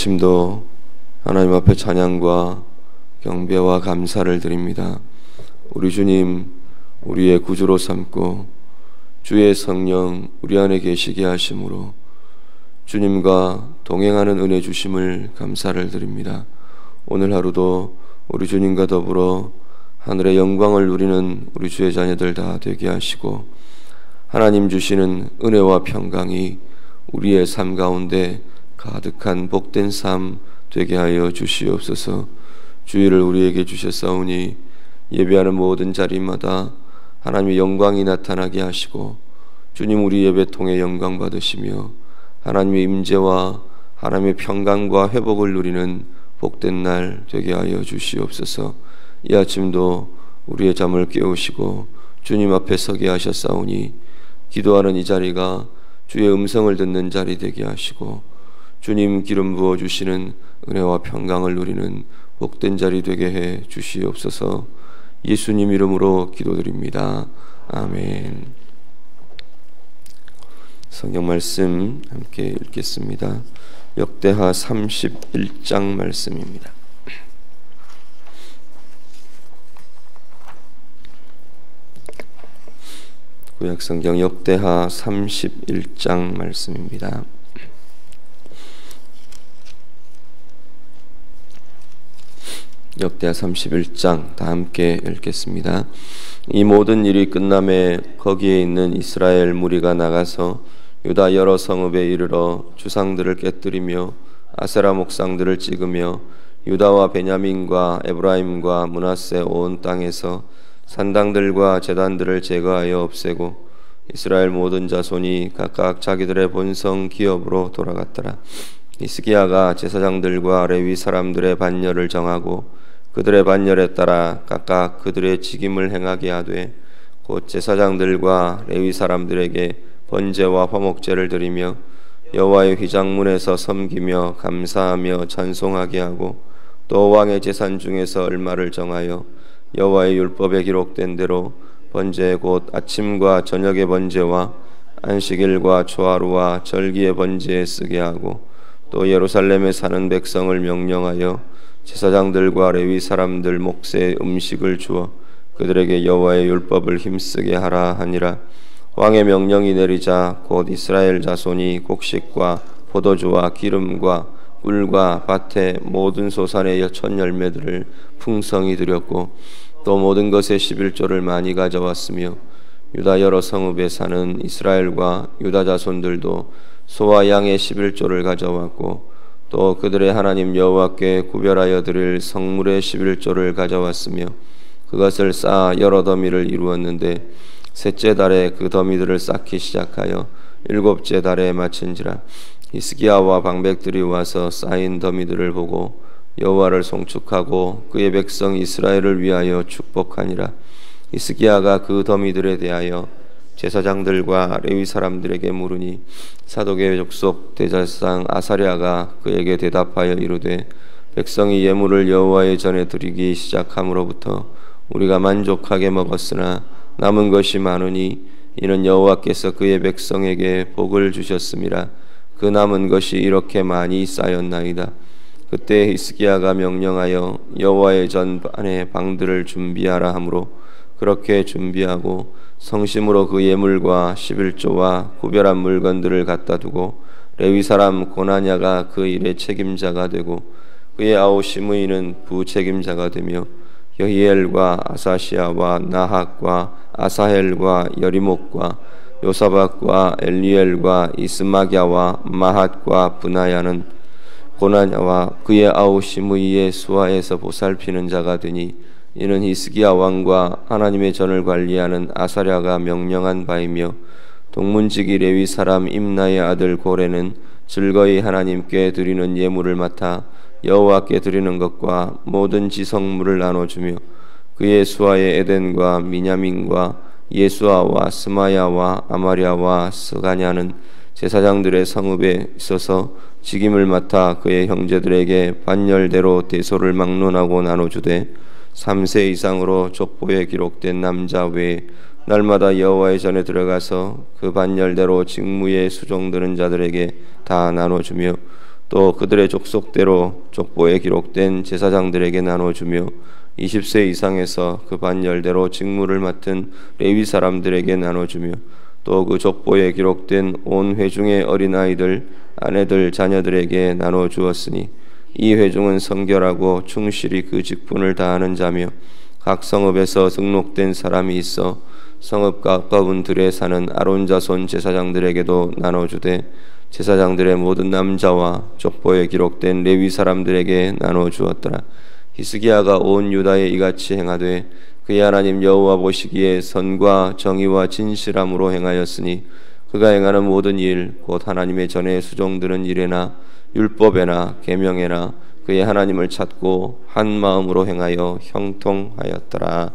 아침도 하나님 앞에 찬양과 경배와 감사를 드립니다. 우리 주님, 우리의 구주로 삼고 주의 성령 우리 안에 계시게 하심으로 주님과 동행하는 은혜 주심을 감사를 드립니다. 오늘 하루도 우리 주님과 더불어 하늘의 영광을 누리는 우리 주의 자녀들 다 되게 하시고, 하나님 주시는 은혜와 평강이 우리의 삶 가운데 가득한 복된 삶 되게 하여 주시옵소서. 주의를 우리에게 주셨사오니 예배하는 모든 자리마다 하나님의 영광이 나타나게 하시고, 주님 우리 예배 통해 영광 받으시며 하나님의 임재와 하나님의 평강과 회복을 누리는 복된 날 되게 하여 주시옵소서. 이 아침도 우리의 잠을 깨우시고 주님 앞에 서게 하셨사오니 기도하는 이 자리가 주의 음성을 듣는 자리 되게 하시고, 주님 기름 부어주시는 은혜와 평강을 누리는 복된 자리 되게 해 주시옵소서. 예수님 이름으로 기도드립니다. 아멘. 성경 말씀 함께 읽겠습니다. 역대하 31장 말씀입니다. 구약성경 역대하 31장 말씀입니다. 역대하 31장 다 함께 읽겠습니다. 이 모든 일이 끝남에 거기에 있는 이스라엘 무리가 나가서 유다 여러 성읍에 이르러 주상들을 깨뜨리며 아세라 목상들을 찍으며 유다와 베냐민과 에브라임과 므낫세 온 땅에서 산당들과 제단들을 제거하여 없애고 이스라엘 모든 자손이 각각 자기들의 본성 기업으로 돌아갔더라. 히스기야가 제사장들과 레위 사람들의 반열을 정하고 그들의 반열에 따라 각각 그들의 직임을 행하게 하되, 곧 제사장들과 레위 사람들에게 번제와 화목제를 드리며 여호와의 휘장문에서 섬기며 감사하며 찬송하게 하고, 또 왕의 제산 중에서 얼마를 정하여 여호와의 율법에 기록된 대로 번제 곧 아침과 저녁의 번제와 안식일과 초하루와 절기의 번제에 쓰게 하고, 또 예루살렘에 사는 백성을 명령하여 제사장들과 레위 사람들 몫의 음식을 주어 그들에게 여호와의 율법을 힘쓰게 하라 하니라. 왕의 명령이 내리자 곧 이스라엘 자손이 곡식과 포도주와 기름과 꿀과 밭의 모든 소산의 첫 열매들을 풍성히 드렸고, 또 모든 것의 11조를 많이 가져왔으며, 유다 여러 성읍에 사는 이스라엘과 유다 자손들도 소와 양의 11조를 가져왔고, 또 그들의 하나님 여호와께 구별하여 드릴 성물의 11조를 가져왔으며, 그것을 쌓아 여러 더미를 이루었는데 셋째 달에 그 더미들을 쌓기 시작하여 일곱째 달에 마친지라. 히스기야와 방백들이 와서 쌓인 더미들을 보고 여호와를 송축하고 그의 백성 이스라엘을 위하여 축복하니라. 히스기야가 그 더미들에 대하여 제사장들과 레위 사람들에게 물으니, 사독의 족속 대제사장 아사랴가 그에게 대답하여 이르되, 백성이 예물을 여호와의 전에 드리기 시작함으로부터 우리가 만족하게 먹었으나 남은 것이 많으니 이는 여호와께서 그의 백성에게 복을 주셨음이라. 그 남은 것이 이렇게 많이 쌓였나이다. 그때 히스기야가 명령하여 여호와의 전반에 방들을 준비하라 하므로 그렇게 준비하고 성심으로 그 예물과 11조와 구별한 물건들을 갖다 두고, 레위 사람 고나냐가 그 일의 책임자가 되고 그의 아우 시므이는 부책임자가 되며, 여히엘과 아사시아와 나학과 아사헬과 여리목과 요사박과 엘리엘과 이스마갸와 마핫과 브나야는 고나냐와 그의 아우 시므이의 수하에서 보살피는 자가 되니, 이는 히스기야 왕과 하나님의 전을 관리하는 아사랴가 명령한 바이며, 동문지기 레위 사람 임나의 아들 고레는 즐거이 하나님께 드리는 예물을 맡아 여호와께 드리는 것과 모든 지성물을 나눠주며, 그의 수하의 에덴과 미냐민과 예수아와 스마야와 아마랴와 스가냐는 제사장들의 성읍에 있어서 직임을 맡아 그의 형제들에게 반열대로 대소를 막론하고 나눠주되, 3세 이상으로 족보에 기록된 남자 외에 날마다 여호와의 전에 들어가서 그 반열대로 직무에 수종드는 자들에게 다 나눠주며, 또 그들의 족속대로 족보에 기록된 제사장들에게 나눠주며 20세 이상에서 그 반열대로 직무를 맡은 레위 사람들에게 나눠주며 또 그 족보에 기록된 온 회중의 어린아이들, 아내들, 자녀들에게 나눠주었으니 이 회중은 성결하고 충실히 그 직분을 다하는 자며 각 성읍에서 등록된 사람이 있어 성읍 가까운 들에 사는 아론 자손 제사장들에게도 나눠주되 제사장들의 모든 남자와 족보에 기록된 레위 사람들에게 나눠주었더라. 히스기야가 온 유다에 이같이 행하되 그의 하나님 여호와 보시기에 선과 정의와 진실함으로 행하였으니 그가 행하는 모든 일 곧 하나님의 전에 수종드는 일에나 율법에나 계명에나 그의 하나님을 찾고 한 마음으로 행하여 형통하였더라.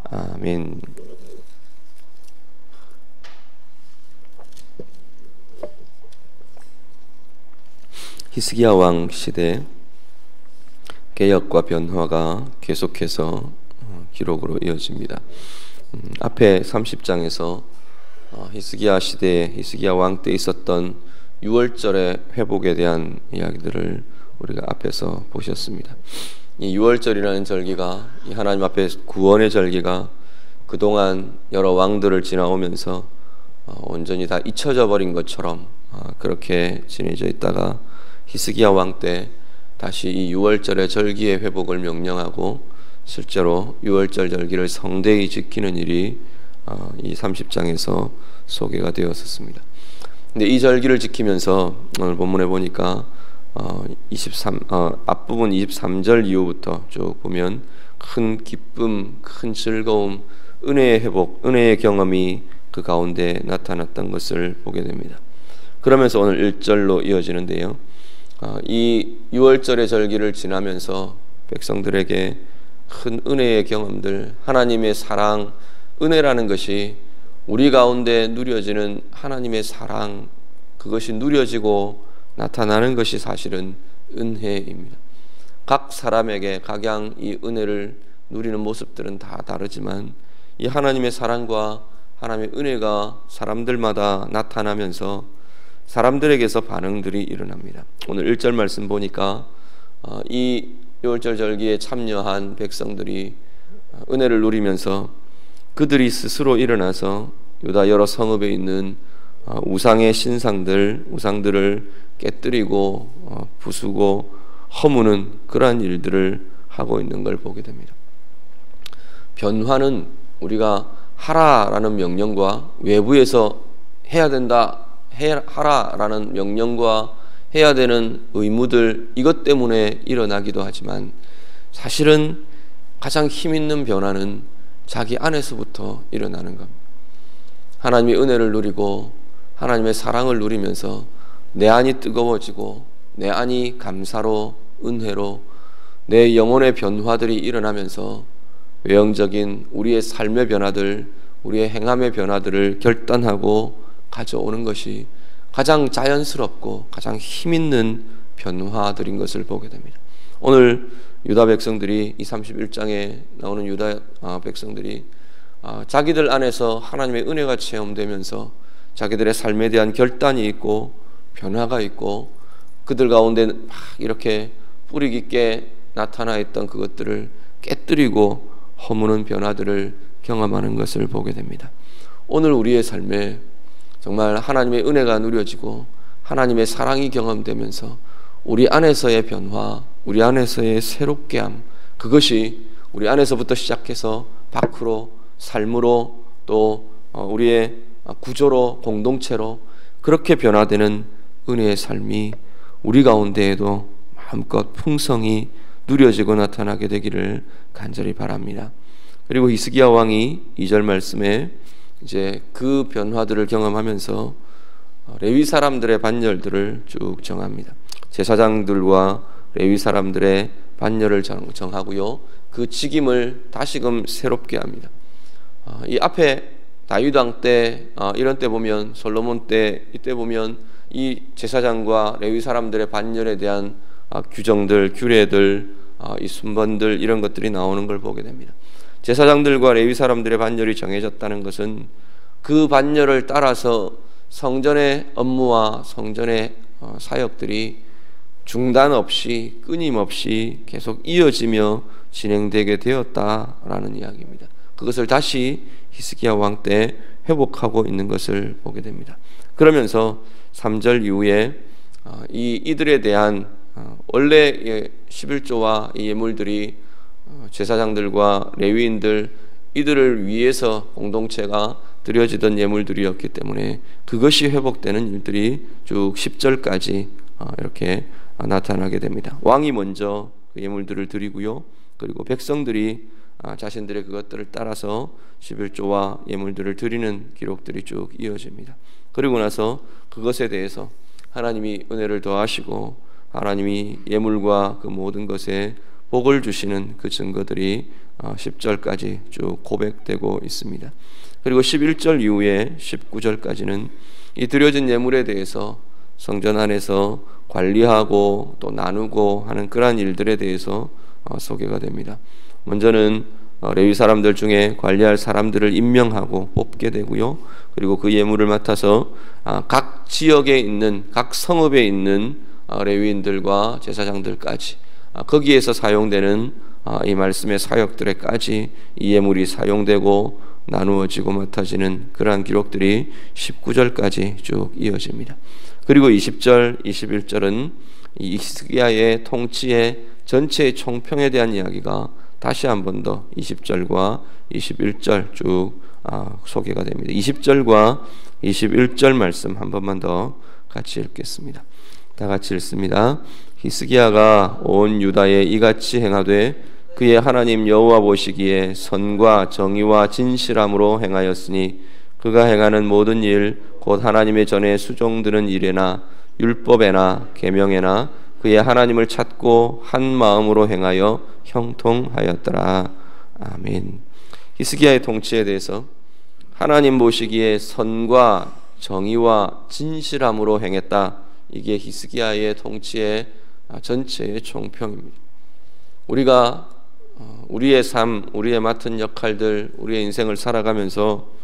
아멘. 히스기야 왕 시대 개혁과 변화가 계속해서 기록으로 이어집니다. 앞에 30장에서 히스기야 시대, 히스기야 왕 때 있었던 6월절의 회복에 대한 이야기들을 우리가 앞에서 보셨습니다. 이 6월절이라는 절기가, 이 하나님 앞에 구원의 절기가 그동안 여러 왕들을 지나오면서 온전히 다 잊혀져 버린 것처럼 그렇게 지내져 있다가 히스기야 왕 때 다시 이 6월절의 절기의 회복을 명령하고 실제로 6월절 절기를 성대히 지키는 일이 이 30장에서 소개가 되었었습니다. 근데 이 절기를 지키면서 오늘 본문에 보니까 앞부분 23절 이후부터 쭉 보면 큰 기쁨, 큰 즐거움, 은혜의 회복, 은혜의 경험이 그 가운데 나타났던 것을 보게 됩니다. 그러면서 오늘 1절로 이어지는데요. 이 6월절의 절기를 지나면서 백성들에게 큰 은혜의 경험들, 하나님의 사랑, 은혜라는 것이 우리 가운데 누려지는 하나님의 사랑, 그것이 누려지고 나타나는 것이 사실은 은혜입니다. 각 사람에게 각양 이 은혜를 누리는 모습들은 다 다르지만 이 하나님의 사랑과 하나님의 은혜가 사람들마다 나타나면서 사람들에게서 반응들이 일어납니다. 오늘 1절 말씀 보니까 이 6월절 절기에 참여한 백성들이 은혜를 누리면서 그들이 스스로 일어나서 유다 여러 성읍에 있는 우상의 우상들을 깨뜨리고 부수고 허무는 그러한 일들을 하고 있는 걸 보게 됩니다. 변화는 우리가 하라라는 명령과 외부에서 해야 된다, 하라라는 명령과 해야 되는 의무들, 이것 때문에 일어나기도 하지만 사실은 가장 힘 있는 변화는 자기 안에서부터 일어나는 겁니다. 하나님의 은혜를 누리고 하나님의 사랑을 누리면서 내 안이 뜨거워지고 내 안이 감사로, 은혜로 내 영혼의 변화들이 일어나면서 외형적인 우리의 삶의 변화들, 우리의 행함의 변화들을 결단하고 가져오는 것이 가장 자연스럽고 가장 힘있는 변화들인 것을 보게 됩니다. 오늘 유다 백성들이 이 31장에 나오는 유다 백성들이 자기들 안에서 하나님의 은혜가 체험되면서 자기들의 삶에 대한 결단이 있고 변화가 있고 그들 가운데 막 이렇게 뿌리 깊게 나타나 있던 그것들을 깨뜨리고 허무는 변화들을 경험하는 것을 보게 됩니다. 오늘 우리의 삶에 정말 하나님의 은혜가 누려지고 하나님의 사랑이 경험되면서 우리 안에서의 변화, 우리 안에서의 새롭게 함, 그것이 우리 안에서부터 시작해서 밖으로, 삶으로, 또 우리의 구조로, 공동체로 그렇게 변화되는 은혜의 삶이 우리 가운데에도 마음껏 풍성히 누려지고 나타나게 되기를 간절히 바랍니다. 그리고 히스기야 왕이 2절 말씀에 이제 그 변화들을 경험하면서 레위 사람들의 반열들을 쭉 정합니다. 제사장들과 레위 사람들의 반열을 정하고요. 그 직임을 다시금 새롭게 합니다. 이 앞에 다윗 왕 때 이런 때 보면 솔로몬 때 이때 보면 이 제사장과 레위 사람들의 반열에 대한 규정들, 규례들, 이 순번들 이런 것들이 나오는 걸 보게 됩니다. 제사장들과 레위 사람들의 반열이 정해졌다는 것은 그 반열을 따라서 성전의 업무와 성전의 사역들이 중단 없이 끊임없이 계속 이어지며 진행되게 되었다라는 이야기입니다. 그것을 다시 히스기야 왕 때 회복하고 있는 것을 보게 됩니다. 그러면서 3절 이후에 이들에 대한 원래 11조와 이 예물들이 제사장들과 레위인들 이들을 위해서 공동체가 드려지던 예물들이었기 때문에 그것이 회복되는 일들이 쭉 10절까지 이렇게 나타나게 됩니다. 왕이 먼저 그 예물들을 드리고요. 그리고 백성들이 자신들의 그것들을 따라서 11조와 예물들을 드리는 기록들이 쭉 이어집니다. 그리고 나서 그것에 대해서 하나님이 은혜를 더하시고 하나님이 예물과 그 모든 것에 복을 주시는 그 증거들이 10절까지 쭉 고백되고 있습니다. 그리고 11절 이후에 19절까지는 이 드려진 예물에 대해서 성전 안에서 관리하고 또 나누고 하는 그러한 일들에 대해서 소개가 됩니다. 먼저는 레위 사람들 중에 관리할 사람들을 임명하고 뽑게 되고요. 그리고 그 예물을 맡아서 각 지역에 있는 각 성읍에 있는 레위인들과 제사장들까지 거기에서 사용되는 이 말씀의 사역들에까지 이 예물이 사용되고 나누어지고 맡아지는 그러한 기록들이 19절까지 쭉 이어집니다. 그리고 20절, 21절은 이 히스기야의 통치의 전체의 총평에 대한 이야기가 다시 한 번 더 20절과 21절 쭉 소개가 됩니다. 20절과 21절 말씀 한 번만 더 같이 읽겠습니다. 다 같이 읽습니다. 히스기야가 온 유다에 이같이 행하되 그의 하나님 여호와 보시기에 선과 정의와 진실함으로 행하였으니 그가 행하는 모든 일 곧 하나님의 전에 수종드는 일에나 율법에나 계명에나 그의 하나님을 찾고 한 마음으로 행하여 형통하였더라. 아멘. 히스기야의 통치에 대해서 하나님 보시기에 선과 정의와 진실함으로 행했다. 이게 히스기야의 통치의 전체의 총평입니다. 우리가 우리의 삶, 우리의 맡은 역할들, 우리의 인생을 살아가면서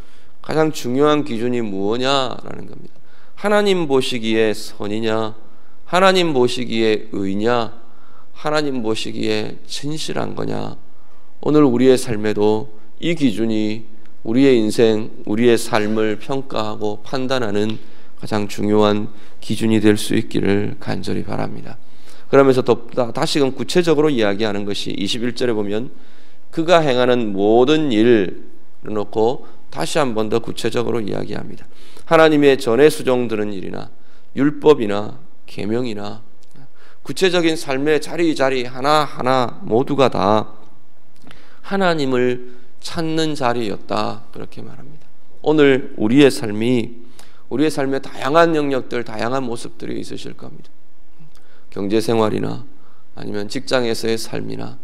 가장 중요한 기준이 무엇냐라는 겁니다. 하나님 보시기에 선이냐, 하나님 보시기에 의냐, 하나님 보시기에 진실한 거냐. 오늘 우리의 삶에도 이 기준이 우리의 인생, 우리의 삶을 평가하고 판단하는 가장 중요한 기준이 될 수 있기를 간절히 바랍니다. 그러면서 또 다시금 구체적으로 이야기하는 것이 21절에 보면 그가 행하는 모든 일을 놓고 다시 한 번 더 구체적으로 이야기합니다. 하나님의 전에 수종드는 일이나 율법이나 계명이나 구체적인 삶의 자리 하나하나 모두가 다 하나님을 찾는 자리였다. 그렇게 말합니다. 오늘 우리의 삶의 다양한 영역들, 다양한 모습들이 있으실 겁니다. 경제생활이나 아니면 직장에서의 삶이나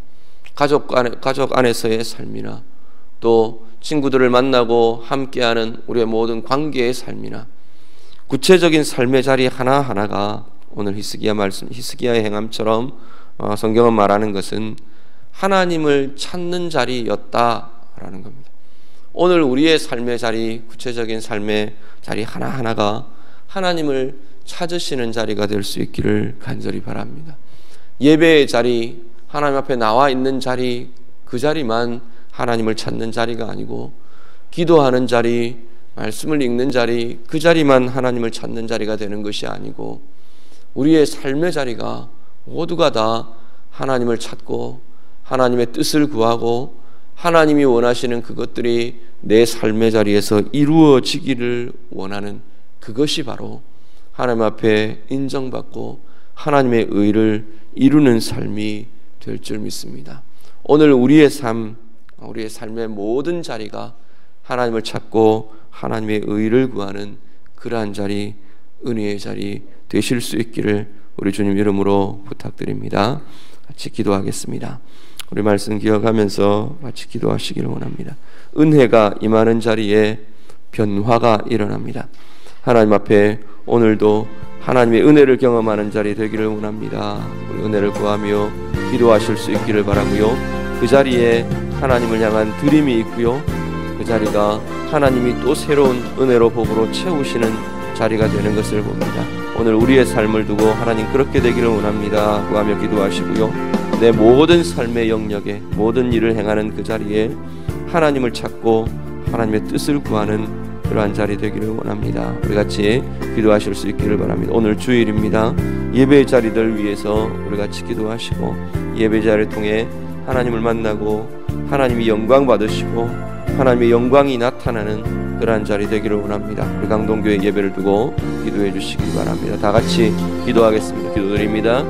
가족 안에서의 삶이나 또 친구들을 만나고 함께하는 우리의 모든 관계의 삶이나 구체적인 삶의 자리 하나하나가 오늘 히스기야의 행함처럼 성경은 말하는 것은 하나님을 찾는 자리였다라는 겁니다. 오늘 우리의 삶의 자리, 구체적인 삶의 자리 하나하나가 하나님을 찾으시는 자리가 될 수 있기를 간절히 바랍니다. 예배의 자리, 하나님 앞에 나와 있는 자리, 그 자리만 하나님을 찾는 자리가 아니고 기도하는 자리, 말씀을 읽는 자리, 그 자리만 하나님을 찾는 자리가 되는 것이 아니고 우리의 삶의 자리가 모두가 다 하나님을 찾고 하나님의 뜻을 구하고 하나님이 원하시는 그것들이 내 삶의 자리에서 이루어지기를 원하는 그것이 바로 하나님 앞에 인정받고 하나님의 의를 이루는 삶이 될 줄 믿습니다. 오늘 우리의 삶의 모든 자리가 하나님을 찾고 하나님의 의를 구하는 그러한 자리, 은혜의 자리 되실 수 있기를 우리 주님 이름으로 부탁드립니다. 같이 기도하겠습니다. 우리 말씀 기억하면서 같이 기도하시기를 원합니다. 은혜가 임하는 자리에 변화가 일어납니다. 하나님 앞에 오늘도 하나님의 은혜를 경험하는 자리 되기를 원합니다. 우리 은혜를 구하며 기도하실 수 있기를 바라고요. 그 자리에 하나님을 향한 드림이 있고요. 그 자리가 하나님이 또 새로운 은혜로 복으로 채우시는 자리가 되는 것을 봅니다. 오늘 우리의 삶을 두고 하나님 그렇게 되기를 원합니다 하며 기도하시고요. 내 모든 삶의 영역에 모든 일을 행하는 그 자리에 하나님을 찾고 하나님의 뜻을 구하는 그러한 자리 되기를 원합니다. 우리 같이 기도하실 수 있기를 바랍니다. 오늘 주일입니다. 예배 자리들 위해서 우리 같이 기도하시고 예배 자리를 통해 하나님을 만나고 하나님이 영광 받으시고 하나님의 영광이 나타나는 그러한 자리 되기를 원합니다. 우리 강동교회 예배를 두고 기도해 주시기 바랍니다. 다 같이 기도하겠습니다. 기도드립니다.